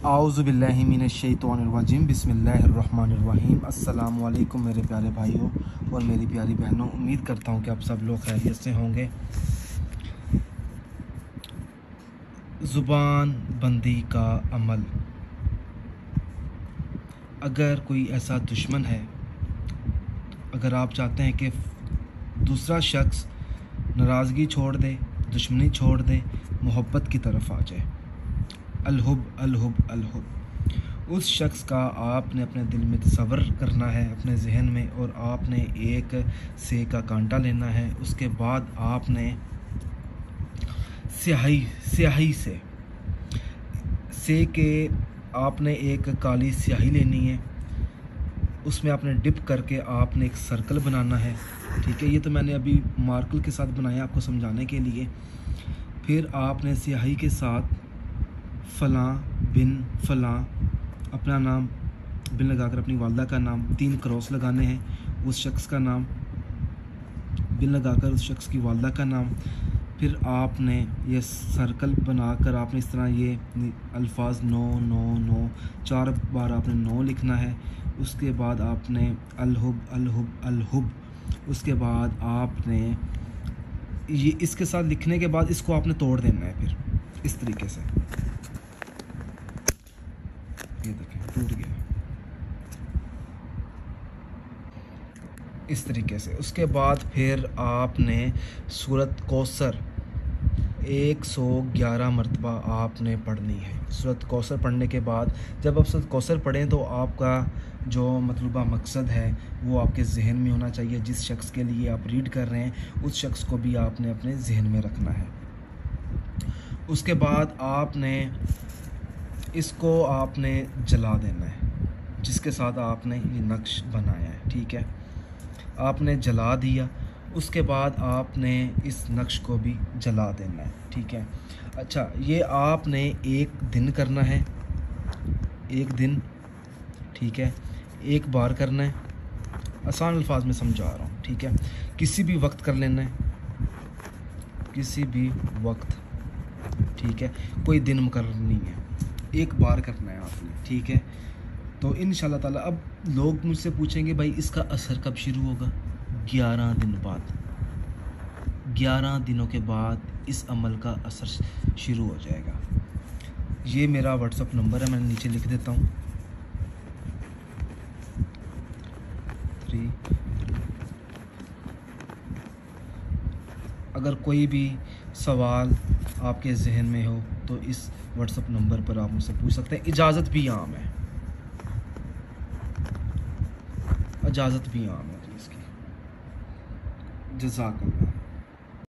आऊज़ु बिल्लाहि मिनश्शैतानिर्रजीम बिस्मिल्लाहिर्रहमानिर्रहीम। अस्सलामु अलैकुम मेरे प्यारे भाइयों और मेरी प्यारी बहनों, उम्मीद करता हूँ कि आप सब लोग खैरियत से होंगे। ज़ुबान बंदी का अमल। अगर कोई ऐसा दुश्मन है, अगर आप चाहते हैं कि दूसरा शख्स नाराज़गी छोड़ दे, दुश्मनी छोड़ दे, मोहब्बत की तरफ आ जाए, अलहुब अलहुब अलहुब, उस शख्स का आपने अपने दिल में तसव्वुर करना है, अपने जहन में, और आपने एक से का कांटा लेना है। उसके बाद आपने स्याही से के आपने एक काली स्याही लेनी है, उसमें आपने डिप करके आपने एक सर्कल बनाना है। ठीक है, ये तो मैंने अभी मार्कर के साथ बनाया आपको समझाने के लिए। फिर आपने स्याही के साथ फ़लाँ बिन फ़लाँ अपना नाम बिन लगाकर अपनी वालदा का नाम 3 क्रॉस लगाने हैं, उस शख्स का नाम बिन लगाकर उस शख्स की वालदा का नाम। फिर आपने ये सर्कल बनाकर आपने इस तरह ये अल्फाज 9 9 9 4 बार आपने 9 लिखना है। उसके बाद आपने अलहुब अलहुब अलहुब, उसके बाद आपने ये इसके साथ लिखने के बाद इसको आपने तोड़ देना है। फिर इस तरीके से, ये देखें टूट गया इस तरीके से। उसके बाद फिर आपने सूरत कौसर 111 मरतबा आपने पढ़नी है। सूरत कौसर पढ़ने के बाद जब आप सूरत कौसर पढ़ें तो आपका जो मतलूबा मकसद है वो आपके जहन में होना चाहिए। जिस शख्स के लिए आप रीड कर रहे हैं उस शख्स को भी आपने अपने जहन में रखना है। उसके बाद आपने इसको आपने जला देना है, जिसके साथ आपने ये नक्श बनाया है। ठीक है, आपने जला दिया। उसके बाद आपने इस नक्श को भी जला देना है। ठीक है, अच्छा, ये आपने एक दिन करना है, एक दिन। ठीक है, एक बार करना है, आसान अल्फाज में समझा रहा हूँ। ठीक है, किसी भी वक्त कर लेना है, किसी भी वक्त। ठीक है, कोई दिन मुकर्रर नहीं है, एक बार करना है आपने। ठीक है, तो इंशाल्लाह ताला अब लोग मुझसे पूछेंगे भाई इसका असर कब शुरू होगा? 11 दिन बाद। 11 दिनों के बाद इस अमल का असर शुरू हो जाएगा। ये मेरा व्हाट्सअप नंबर है, मैंने नीचे लिख देता हूँ 3। अगर कोई भी सवाल आपके जहन में हो तो इस व्हाट्सअप नंबर पर आप मुझसे पूछ सकते हैं। इजाज़त भी आम है, इजाज़त भी आम है इसकी। जज़ाकल्लाह।